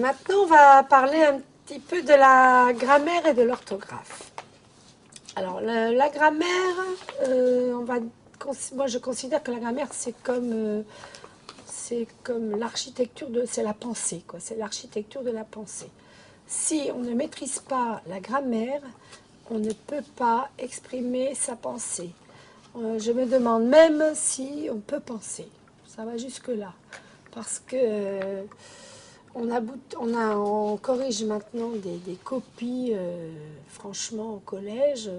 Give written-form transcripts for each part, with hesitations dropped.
Maintenant, on va parler un petit peu de la grammaire et de l'orthographe. Alors, la grammaire, moi je considère que la grammaire, c'est comme l'architecture c'est la pensée, quoi. C'est l'architecture de la pensée. Si on ne maîtrise pas la grammaire, on ne peut pas exprimer sa pensée. Je me demande même si on peut penser. Ça va jusque-là. Parce que on corrige maintenant des copies, franchement, au collège,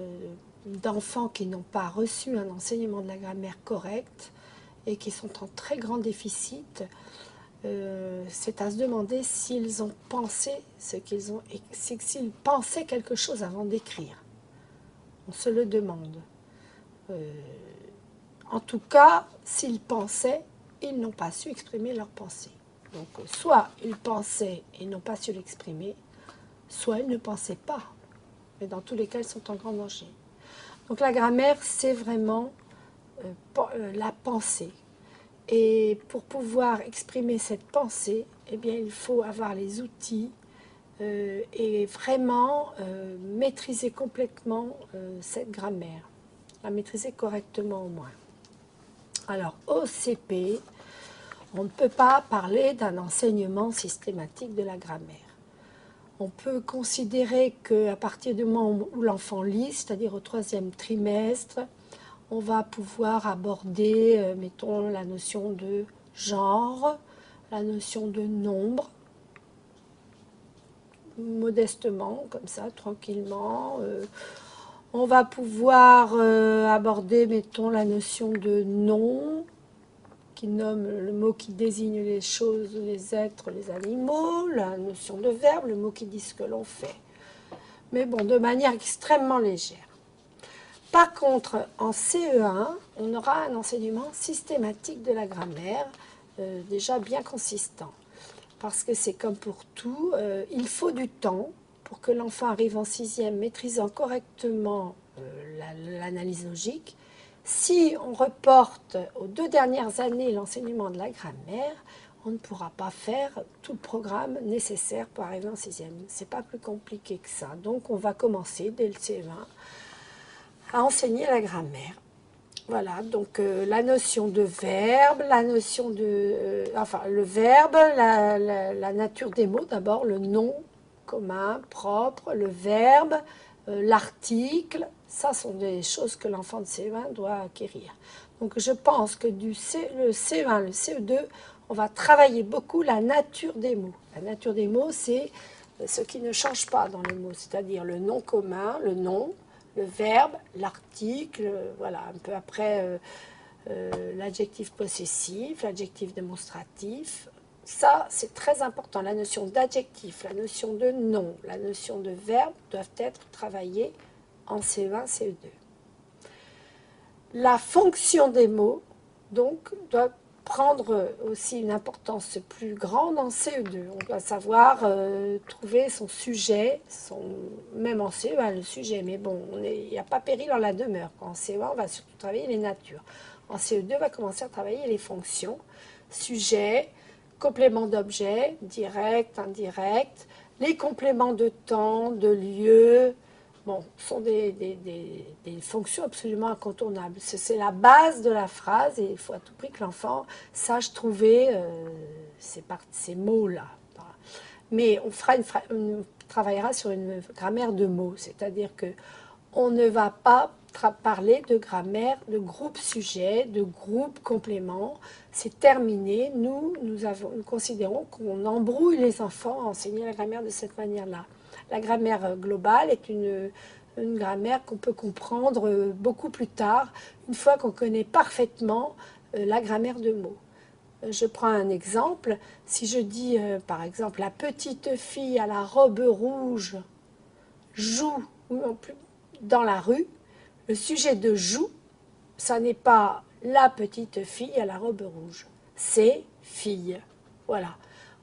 d'enfants qui n'ont pas reçu un enseignement de la grammaire correct et qui sont en très grand déficit. C'est à se demander s'ils ont pensé ce qu'ils ont, s'ils pensaient quelque chose avant d'écrire. On se le demande. En tout cas, s'ils pensaient, ils n'ont pas su exprimer leur pensée. Donc, soit ils pensaient et n'ont pas su l'exprimer, soit ils ne pensaient pas. Mais dans tous les cas, ils sont en grand danger. Donc, la grammaire, c'est vraiment la pensée. Et pour pouvoir exprimer cette pensée, eh bien, il faut avoir les outils et vraiment maîtriser complètement cette grammaire. La maîtriser correctement au moins. Alors, au CP, on ne peut pas parler d'un enseignement systématique de la grammaire. On peut considérer qu'à partir du moment où l'enfant lit, c'est-à-dire au 3e trimestre, on va pouvoir aborder, mettons, la notion de genre, la notion de nombre, modestement, comme ça, tranquillement. On va pouvoir aborder, mettons, la notion de nom, qui nomme le mot qui désigne les choses, les êtres, les animaux, la notion de verbe, le mot qui dit ce que l'on fait. Mais bon, de manière extrêmement légère. Par contre, en CE1, on aura un enseignement systématique de la grammaire, déjà bien consistant. Parce que c'est comme pour tout, il faut du temps pour que l'enfant arrive en 6e maîtrisant correctement l'analyse logique. Si on reporte aux 2 dernières années l'enseignement de la grammaire, on ne pourra pas faire tout le programme nécessaire pour arriver en 6e. Ce n'est pas plus compliqué que ça. Donc on va commencer dès le CE1 à enseigner la grammaire. Voilà, donc la notion de verbe, la notion de... le verbe, la nature des mots, d'abord le nom commun, propre, le verbe, l'article, ça sont des choses que l'enfant de CE1 doit acquérir. Donc je pense que le CE1, le CE2, on va travailler beaucoup la nature des mots. La nature des mots, c'est ce qui ne change pas dans les mots, c'est-à-dire le nom commun, le nom, le verbe, l'article, voilà, un peu après l'adjectif possessif, l'adjectif démonstratif. Ça, c'est très important. La notion d'adjectif, la notion de nom, la notion de verbe doivent être travaillées en CE1, CE2. La fonction des mots, donc, doit prendre aussi une importance plus grande en CE2. On doit savoir trouver son sujet, même en CE1 le sujet, mais bon, il n'y a pas péril en la demeure. En CE1, on va surtout travailler les natures. En CE2, on va commencer à travailler les fonctions, sujet, complément d'objet, direct, indirect, les compléments de temps, de lieu. Bon, ce sont des fonctions absolument incontournables. C'est la base de la phrase et il faut à tout prix que l'enfant sache trouver ces mots-là. Mais on travaillera sur une grammaire de mots, c'est-à-dire qu'on ne va pas parler de grammaire de groupe sujet, de groupe complément. C'est terminé. Nous considérons qu'on embrouille les enfants à enseigner la grammaire de cette manière-là. La grammaire globale est une grammaire qu'on peut comprendre beaucoup plus tard, une fois qu'on connaît parfaitement la grammaire de mots. Je prends un exemple. Si je dis, par exemple, la petite fille à la robe rouge joue dans la rue, le sujet de joue, ça n'est pas la petite fille à la robe rouge, c'est fille. Voilà.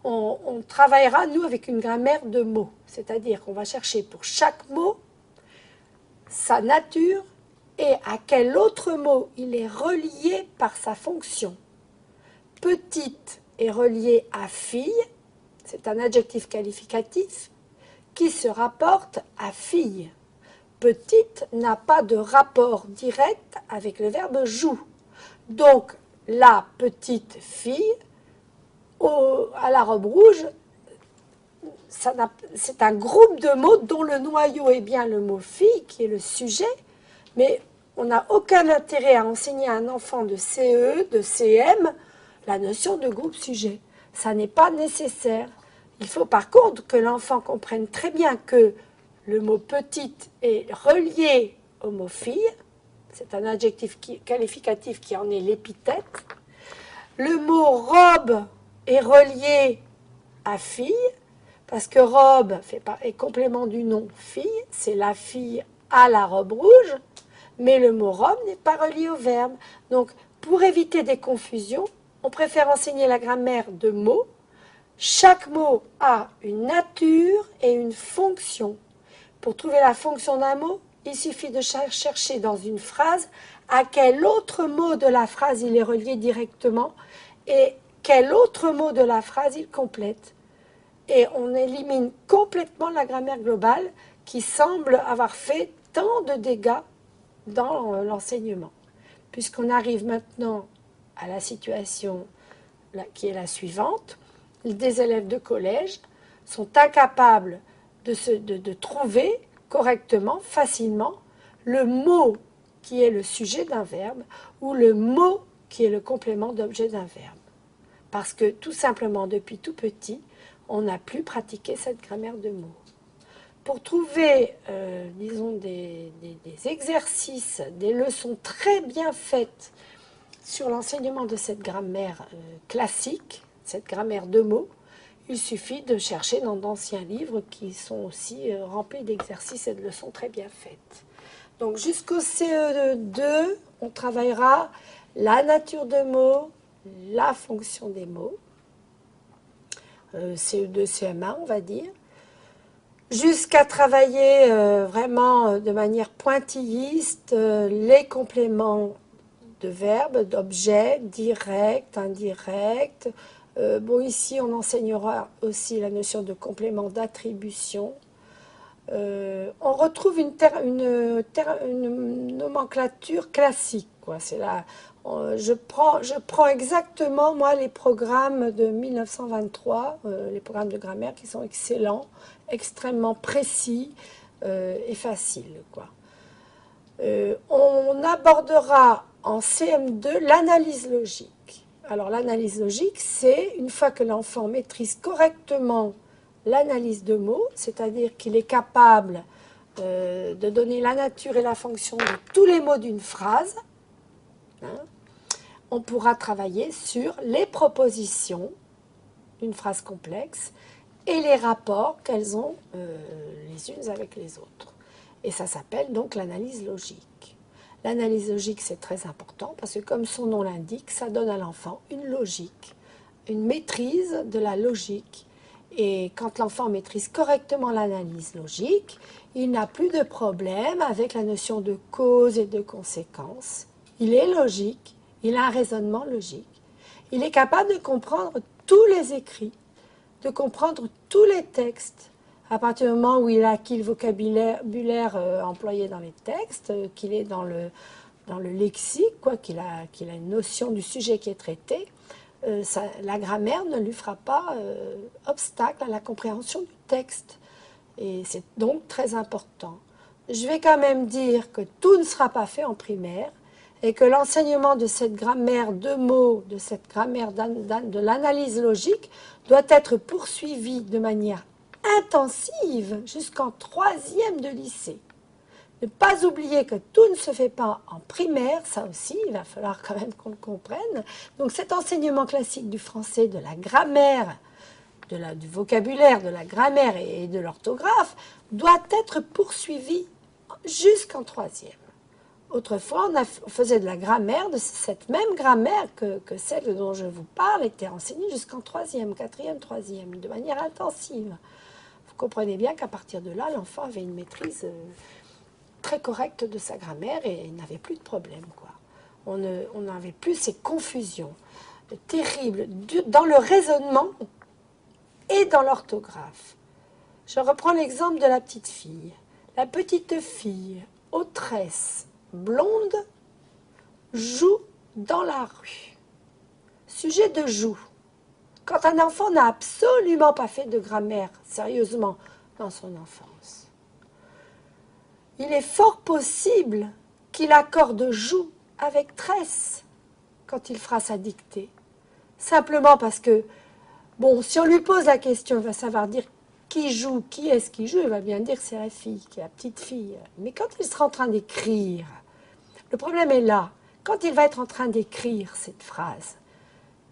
On travaillera, nous, avec une grammaire de mots. C'est-à-dire qu'on va chercher pour chaque mot sa nature et à quel autre mot il est relié par sa fonction. Petite est relié à fille c'est un adjectif qualificatif qui se rapporte à fille. Petite n'a pas de rapport direct avec le verbe joue. Donc, la petite fille à la robe rouge, c'est un groupe de mots dont le noyau est bien le mot fille, qui est le sujet, mais on n'a aucun intérêt à enseigner à un enfant de CE, de CM, la notion de groupe sujet. Ça n'est pas nécessaire. Il faut par contre que l'enfant comprenne très bien que le mot petite est relié au mot fille. C'est un adjectif qualificatif qui en est l'épithète. Le mot robe est relié à fille, parce que robe est complément du nom fille, c'est la fille à la robe rouge, mais le mot robe n'est pas relié au verbe. Donc, pour éviter des confusions, on préfère enseigner la grammaire de mots. Chaque mot a une nature et une fonction. Pour trouver la fonction d'un mot, il suffit de chercher dans une phrase à quel autre mot de la phrase il est relié directement et quel autre mot de la phrase il complète. Et on élimine complètement la grammaire globale qui semble avoir fait tant de dégâts dans l'enseignement. Puisqu'on arrive maintenant à la situation qui est la suivante, des élèves de collège sont incapables de trouver correctement, facilement, le mot qui est le sujet d'un verbe ou le mot qui est le complément d'objet d'un verbe. Parce que tout simplement, depuis tout petit, on n'a plus pratiqué cette grammaire de mots. Pour trouver, disons, des exercices, des leçons très bien faites sur l'enseignement de cette grammaire classique, cette grammaire de mots, il suffit de chercher dans d'anciens livres qui sont aussi remplis d'exercices et de leçons très bien faites. Donc jusqu'au CE2, on travaillera la nature de mots, la fonction des mots, CE2, CM1 on va dire, jusqu'à travailler vraiment de manière pointilliste les compléments de verbes, d'objets, directs, indirects. Bon, ici, on enseignera aussi la notion de complément d'attribution. On retrouve une nomenclature classique, quoi. C'est là, je prends exactement, moi, les programmes de 1923, les programmes de grammaire qui sont excellents, extrêmement précis et faciles, quoi. On abordera en CM2 l'analyse logique. Alors l'analyse logique, c'est une fois que l'enfant maîtrise correctement l'analyse de mots, c'est-à-dire qu'il est capable de donner la nature et la fonction de tous les mots d'une phrase, hein, on pourra travailler sur les propositions d'une phrase complexe et les rapports qu'elles ont les unes avec les autres. Et ça s'appelle donc l'analyse logique. L'analyse logique, c'est très important parce que comme son nom l'indique, ça donne à l'enfant une logique, une maîtrise de la logique. Et quand l'enfant maîtrise correctement l'analyse logique, il n'a plus de problème avec la notion de cause et de conséquence. Il est logique, il a un raisonnement logique. Il est capable de comprendre tous les écrits, de comprendre tous les textes, à partir du moment où il a acquis le vocabulaire employé dans les textes, qu'il est dans le lexique, quoi, qu'il a une notion du sujet qui est traité, la grammaire ne lui fera pas obstacle à la compréhension du texte. Et c'est donc très important. Je vais quand même dire que tout ne sera pas fait en primaire et que l'enseignement de cette grammaire de mots, de cette grammaire de l'analyse logique, doit être poursuivi de manière intensive jusqu'en 3e de lycée. Ne pas oublier que tout ne se fait pas en primaire, ça aussi, il va falloir quand même qu'on le comprenne. Donc cet enseignement classique du français, de la grammaire, du vocabulaire, de la grammaire et de l'orthographe, doit être poursuivi jusqu'en 3e. Autrefois, on faisait de la grammaire, de cette même grammaire que celle dont je vous parle, était enseignée jusqu'en 3e, 4e, 3e, de manière intensive. Vous comprenez bien qu'à partir de là, l'enfant avait une maîtrise très correcte de sa grammaire et n'avait plus de problème, quoi. On n'avait plus ces confusions terribles dans le raisonnement et et dans l'orthographe. Je reprends l'exemple de la petite fille. La petite fille aux tresses blondes joue dans la rue. Sujet de joue. Quand un enfant n'a absolument pas fait de grammaire, sérieusement, dans son enfance, il est fort possible qu'il accorde joue avec tresse quand il fera sa dictée. Simplement parce que, bon, si on lui pose la question, il va savoir dire qui joue, qui est-ce qui joue, il va bien dire que c'est la fille, qui est la petite fille. Mais quand il sera en train d'écrire, le problème est là. Quand il va être en train d'écrire cette phrase,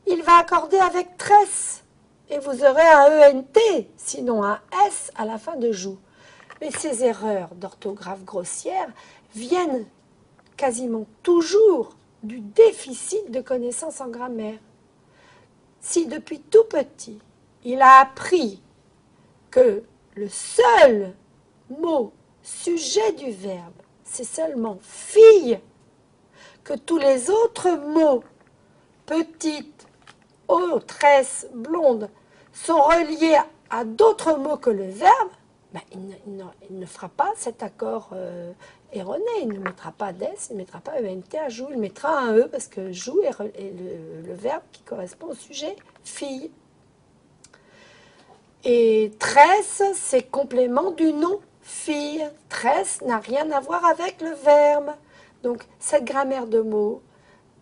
il va accorder avec tresse. Et vous aurez un ENT, sinon un S à la fin de joue. Mais ces erreurs d'orthographe grossière viennent quasiment toujours du déficit de connaissances en grammaire. Si depuis tout petit, il a appris que le seul mot sujet du verbe, c'est seulement fille, que tous les autres mots, petite, tresse, blonde, sont reliés à d'autres mots que le verbe, ben, il ne fera pas cet accord erroné. Il ne mettra pas d'S, il ne mettra pas ENT à joue, il mettra un E parce que joue est le verbe qui correspond au sujet fille. Et tresse, c'est complément du nom fille. Tresse n'a rien à voir avec le verbe. Donc cette grammaire de mots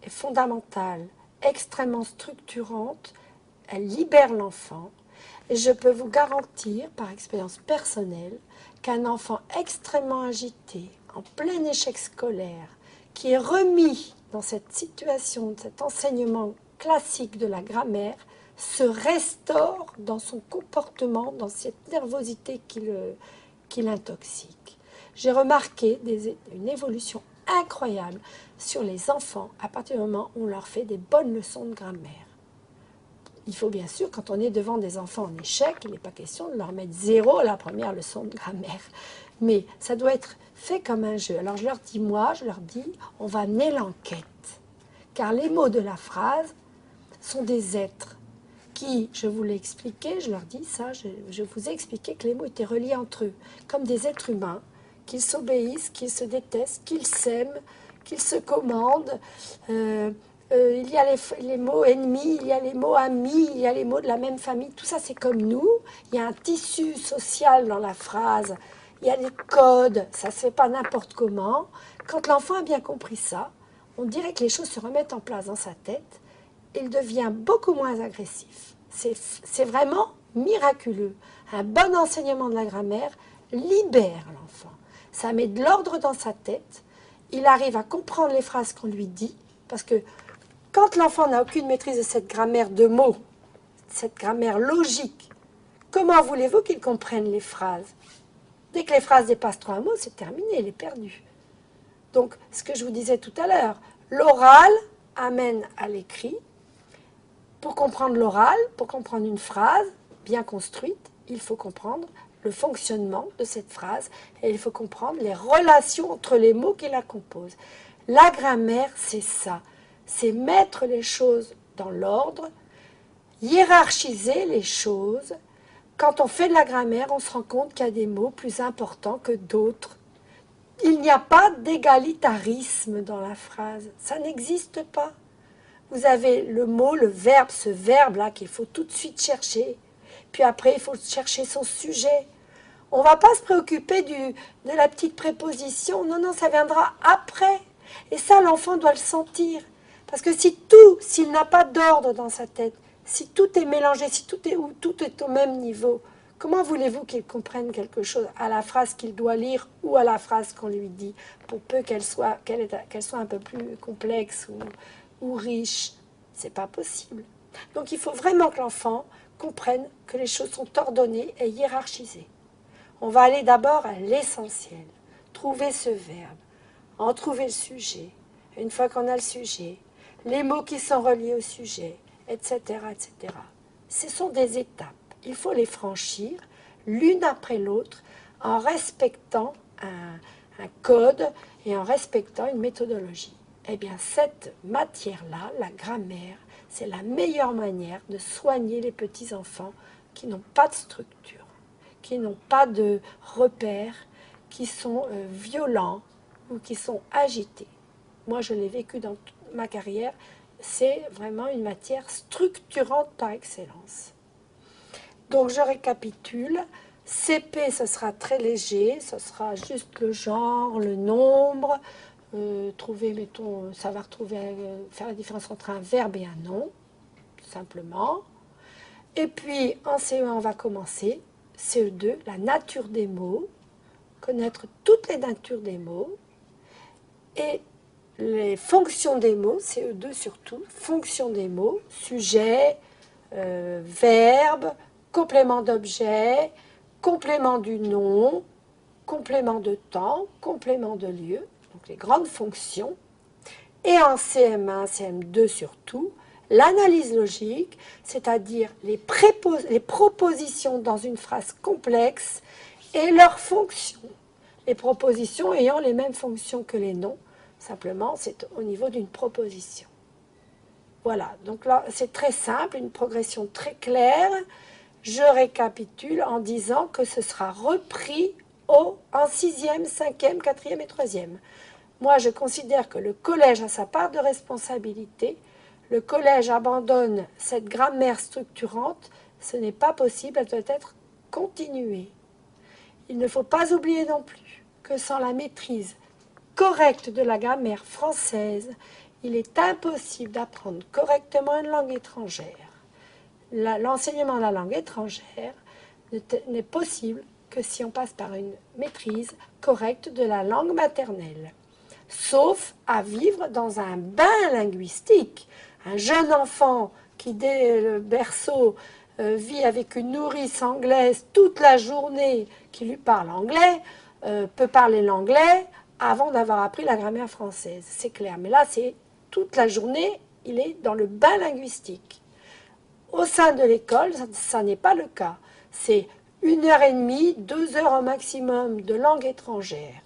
est fondamentale, extrêmement structurante, elle libère l'enfant. Et je peux vous garantir, par expérience personnelle, qu'un enfant extrêmement agité, en plein échec scolaire, qui est remis dans cette situation, cet enseignement classique de la grammaire, se restaure dans son comportement, dans cette nervosité qui l'intoxique. J'ai remarqué une évolution incroyable sur les enfants à partir du moment où on leur fait des bonnes leçons de grammaire. Il faut bien sûr, quand on est devant des enfants en échec, il n'est pas question de leur mettre 0 à la première leçon de grammaire. Mais ça doit être fait comme un jeu. Alors je leur dis, on va amener l'enquête. Car les mots de la phrase sont des êtres qui, je vous l'ai expliqué, je leur dis ça, je vous ai expliqué que les mots étaient reliés entre eux, comme des êtres humains, qu'ils s'obéissent, qu'ils se détestent, qu'ils s'aiment, qu'ils se commandent. Il y a les mots ennemis, il y a les mots amis, il y a les mots de la même famille. Tout ça, c'est comme nous. Il y a un tissu social dans la phrase. Il y a des codes. Ça ne se fait pas n'importe comment. Quand l'enfant a bien compris ça, on dirait que les choses se remettent en place dans sa tête. Il devient beaucoup moins agressif. C'est vraiment miraculeux. Un bon enseignement de la grammaire libère l'enfant. Ça met de l'ordre dans sa tête. Il arrive à comprendre les phrases qu'on lui dit. Parce que quand l'enfant n'a aucune maîtrise de cette grammaire de mots, cette grammaire logique, comment voulez-vous qu'il comprenne les phrases? Dès que les phrases dépassent 3 mots, c'est terminé, il est perdu. Donc, ce que je vous disais tout à l'heure, l'oral amène à l'écrit. Pour comprendre l'oral, pour comprendre une phrase bien construite, il faut comprendre le fonctionnement de cette phrase et il faut comprendre les relations entre les mots qui la composent. La grammaire, c'est ça. C'est mettre les choses dans l'ordre, hiérarchiser les choses. Quand on fait de la grammaire, on se rend compte qu'il y a des mots plus importants que d'autres. Il n'y a pas d'égalitarisme dans la phrase. Ça n'existe pas. Vous avez le mot, le verbe, ce verbe-là qu'il faut tout de suite chercher. Puis après, il faut chercher son sujet. On ne va pas se préoccuper de la petite préposition. Non, non, ça viendra après. Et ça, l'enfant doit le sentir. Parce que s'il n'a pas d'ordre dans sa tête, si tout est mélangé, si tout est au même niveau, comment voulez-vous qu'il comprenne quelque chose à la phrase qu'il doit lire ou à la phrase qu'on lui dit, pour peu qu'elle soit un peu plus complexe ou riche? C'est pas possible. Donc il faut vraiment que l'enfant comprenne que les choses sont ordonnées et hiérarchisées. On va aller d'abord à l'essentiel, trouver ce verbe, en trouver le sujet. Une fois qu'on a le sujet, les mots qui sont reliés au sujet, etc., etc. Ce sont des étapes. Il faut les franchir l'une après l'autre en respectant un code et en respectant une méthodologie. Eh bien, cette matière-là, la grammaire, c'est la meilleure manière de soigner les petits-enfants qui n'ont pas de structure, qui n'ont pas de repères, qui sont violents ou qui sont agités. Moi, je l'ai vécu dans toute ma carrière, c'est vraiment une matière structurante par excellence. Donc, je récapitule. CP, ce sera très léger, ce sera juste le genre, le nombre, trouver, mettons, savoir trouver, faire la différence entre un verbe et un nom, tout simplement. Et puis, en CE1, on va commencer, CE2, la nature des mots, connaître toutes les natures des mots, et les fonctions des mots, CE2 surtout, fonctions des mots, sujet, verbe, complément d'objet, complément du nom, complément de temps, complément de lieu, donc les grandes fonctions. Et en CM1, CM2 surtout, l'analyse logique, c'est-à-dire les propositions dans une phrase complexe et leurs fonctions. Les propositions ayant les mêmes fonctions que les noms, simplement c'est au niveau d'une proposition. Voilà, donc là c'est très simple, une progression très claire. Je récapitule en disant que ce sera repris en 6e, 5e, 4e et 3e. Moi, je considère que le collège a sa part de responsabilité. Le collège abandonne cette grammaire structurante. Ce n'est pas possible, elle doit être continuée. Il ne faut pas oublier non plus que sans la maîtrise correcte de la grammaire française, il est impossible d'apprendre correctement une langue étrangère. L'enseignement de la langue étrangère n'est possible que si on passe par une maîtrise correcte de la langue maternelle, sauf à vivre dans un bain linguistique. Un jeune enfant qui, dès le berceau, vit avec une nourrice anglaise toute la journée qui lui parle anglais, peut parler l'anglais avant d'avoir appris la grammaire française, c'est clair. Mais là, c'est toute la journée, il est dans le bain linguistique. Au sein de l'école, ça n'est pas le cas. C'est 1h30, 2 heures au maximum de langue étrangère.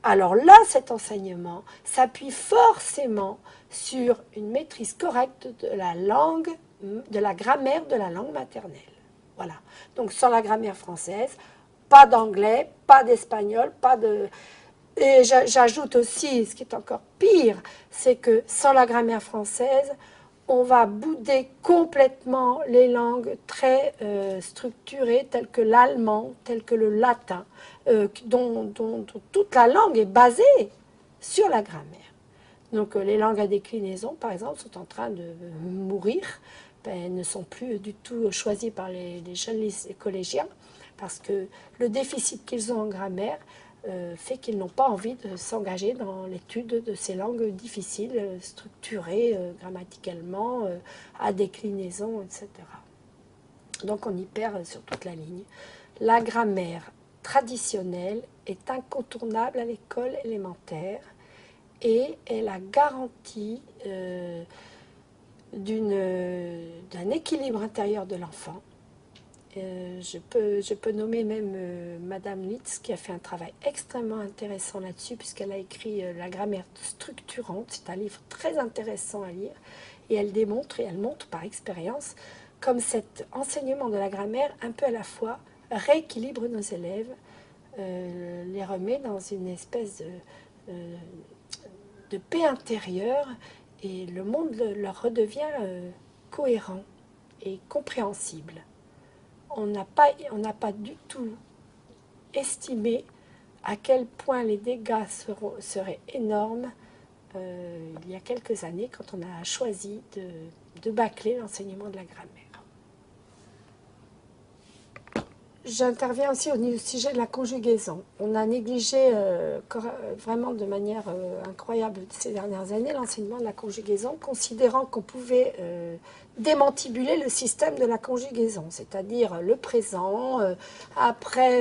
Alors là, cet enseignement s'appuie forcément sur une maîtrise correcte de la langue, de la grammaire de la langue maternelle. Voilà. Donc sans la grammaire française, pas d'anglais, pas d'espagnol, pas de... Et j'ajoute aussi, ce qui est encore pire, c'est que sans la grammaire française, on va bouder complètement les langues très structurées, telles que l'allemand, telles que le latin, dont toute la langue est basée sur la grammaire. Donc les langues à déclinaison, par exemple, sont en train de mourir. Elles ne sont plus du tout choisies par les jeunes collégiens, parce que le déficit qu'ils ont en grammaire fait qu'ils n'ont pas envie de s'engager dans l'étude de ces langues difficiles, structurées grammaticalement, à déclinaison, etc. Donc on y perd sur toute la ligne. La grammaire traditionnelle est incontournable à l'école élémentaire et est la garantie d'un équilibre intérieur de l'enfant. Je peux nommer même Madame Litz qui a fait un travail extrêmement intéressant là-dessus puisqu'elle a écrit La grammaire structurante. C'est un livre très intéressant à lire et elle démontre et elle montre par expérience comme cet enseignement de la grammaire un peu à la fois rééquilibre nos élèves, les remet dans une espèce de paix intérieure et le monde leur redevient cohérent et compréhensible. On n'a pas du tout estimé à quel point les dégâts seraient énormes il y a quelques années quand on a choisi de bâcler l'enseignement de la grammaire. J'interviens aussi au sujet de la conjugaison. On a négligé vraiment de manière incroyable ces dernières années l'enseignement de la conjugaison, considérant qu'on pouvait démantibuler le système de la conjugaison, c'est-à-dire le présent,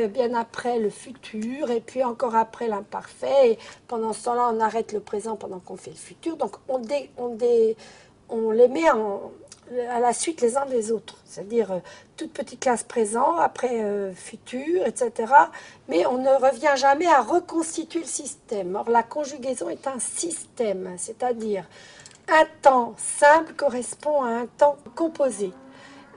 bien après le futur, et puis encore après l'imparfait. Et pendant ce temps-là, on arrête le présent pendant qu'on fait le futur. Donc on les met à la suite les uns des autres, c'est-à-dire toute petite classe présent, après futur, etc. Mais on ne revient jamais à reconstituer le système. Or, la conjugaison est un système, c'est-à-dire un temps simple correspond à un temps composé.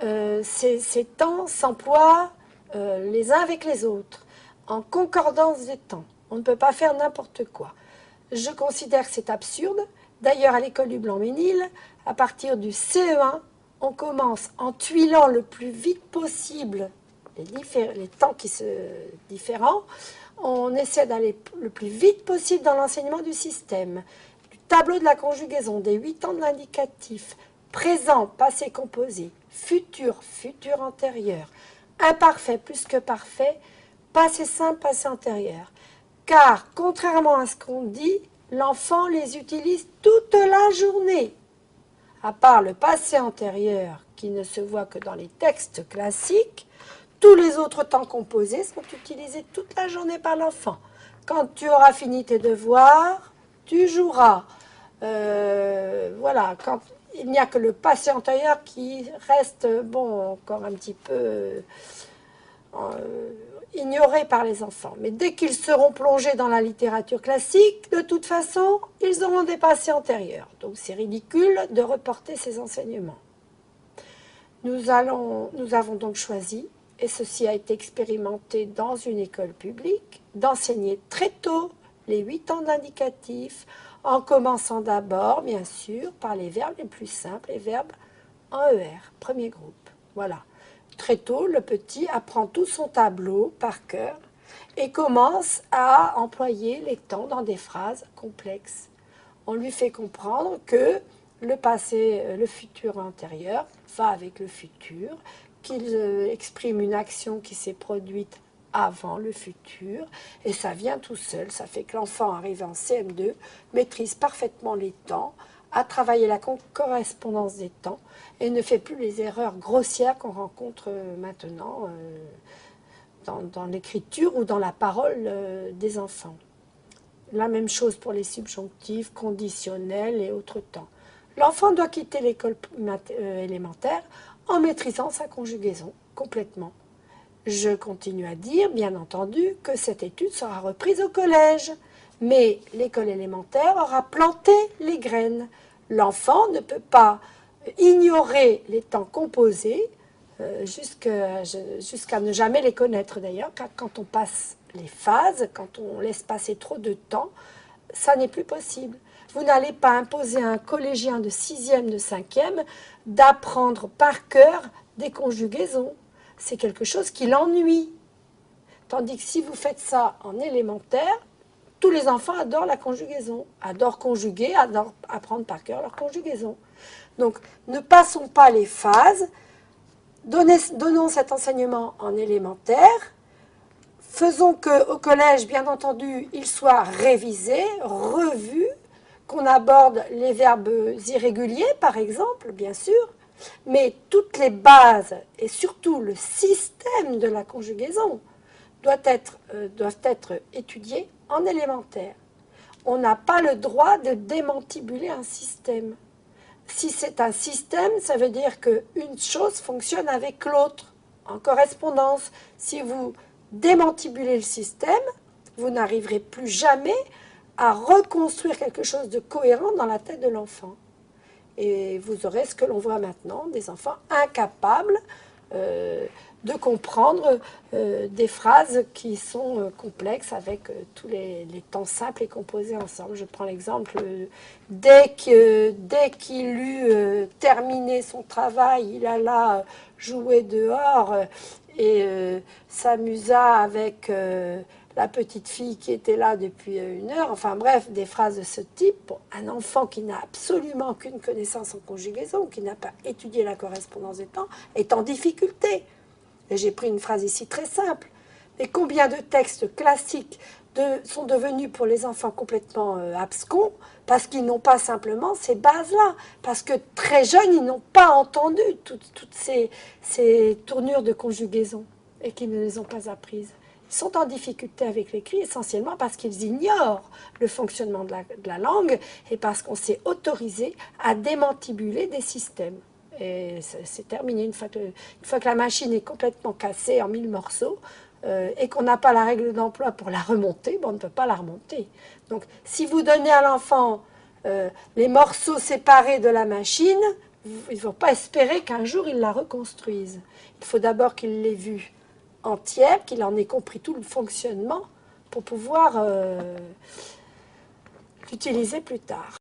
ces temps s'emploient les uns avec les autres, en concordance des temps. On ne peut pas faire n'importe quoi. Je considère que c'est absurde. D'ailleurs, à l'école du Blanc-Ménil, à partir du CE1, on commence en tuilant le plus vite possible les temps qui se différents. On essaie d'aller le plus vite possible dans l'enseignement du système, du tableau de la conjugaison, des 8 temps de l'indicatif, présent, passé composé, futur, futur antérieur, imparfait plus que parfait, passé simple, passé antérieur. Car, contrairement à ce qu'on dit, l'enfant les utilise toute la journée. À part le passé antérieur, qui ne se voit que dans les textes classiques, tous les autres temps composés sont utilisés toute la journée par l'enfant. Quand tu auras fini tes devoirs, tu joueras. Voilà, quand il n'y a que le passé antérieur qui reste, bon, encore un petit peu ignoré par les enfants. Mais dès qu'ils seront plongés dans la littérature classique, de toute façon, ils auront des passés antérieurs. Donc c'est ridicule de reporter ces enseignements. Nous avons donc choisi, et ceci a été expérimenté dans une école publique, d'enseigner très tôt les 8 temps d'indicatif, en commençant d'abord, bien sûr, par les verbes les plus simples, les verbes en ER, premier groupe. Voilà. Très tôt, le petit apprend tout son tableau par cœur et commence à employer les temps dans des phrases complexes. On lui fait comprendre que le passé, le futur antérieur va avec le futur, qu'il exprime une action qui s'est produite avant le futur, et ça vient tout seul. Ça fait que l'enfant, arrivé en CM2, maîtrise parfaitement les temps, a travaillé la correspondance des temps, et ne fait plus les erreurs grossières qu'on rencontre maintenant dans l'écriture ou dans la parole des enfants. La même chose pour les subjonctifs, conditionnels et autres temps. L'enfant doit quitter l'école élémentaire en maîtrisant sa conjugaison complètement. Je continue à dire, bien entendu, que cette étude sera reprise au collège, mais l'école élémentaire aura planté les graines. L'enfant ne peut pas ignorer les temps composés jusqu'à ne jamais les connaître d'ailleurs, car quand on passe les phases, quand on laisse passer trop de temps, ça n'est plus possible. Vous n'allez pas imposer à un collégien de 6e, de 5e d'apprendre par cœur des conjugaisons. C'est quelque chose qui l'ennuie. Tandis que si vous faites ça en élémentaire, tous les enfants adorent la conjugaison, adorent conjuguer, adorent apprendre par cœur leur conjugaison. Donc, ne passons pas les phases, donnons cet enseignement en élémentaire, faisons qu'au collège, bien entendu, il soit révisé, revu, qu'on aborde les verbes irréguliers, par exemple, bien sûr, mais toutes les bases et surtout le système de la conjugaison doivent être étudiés en élémentaire. On n'a pas le droit de démantibuler un système. Si c'est un système, ça veut dire qu'une chose fonctionne avec l'autre, en correspondance. Si vous démantibulez le système, vous n'arriverez plus jamais à reconstruire quelque chose de cohérent dans la tête de l'enfant. Et vous aurez ce que l'on voit maintenant, des enfants incapables de comprendre des phrases qui sont complexes avec tous les temps simples et composés ensemble. Je prends l'exemple, dès qu'il eut terminé son travail, il alla jouer dehors et s'amusa avec la petite fille qui était là depuis 1 heure. Enfin bref, des phrases de ce type. Pour un enfant qui n'a absolument aucune connaissance en conjugaison, qui n'a pas étudié la correspondance des temps, est en difficulté. Et j'ai pris une phrase ici très simple. Mais combien de textes classiques sont devenus pour les enfants complètement abscons parce qu'ils n'ont pas simplement ces bases-là. Parce que très jeunes, ils n'ont pas entendu toutes ces tournures de conjugaison et qu'ils ne les ont pas apprises. Ils sont en difficulté avec l'écrit essentiellement parce qu'ils ignorent le fonctionnement de la langue et parce qu'on s'est autorisé à démantibuler des systèmes. Et c'est terminé. Une fois que la machine est complètement cassée en 1000 morceaux et qu'on n'a pas la règle d'emploi pour la remonter, on ne peut pas la remonter. Donc si vous donnez à l'enfant les morceaux séparés de la machine, ils ne vont pas espérer qu'un jour ils la reconstruisent. Il faut d'abord qu'ils l'aient vue entière, qu'il en ait compris tout le fonctionnement pour pouvoir l'utiliser plus tard.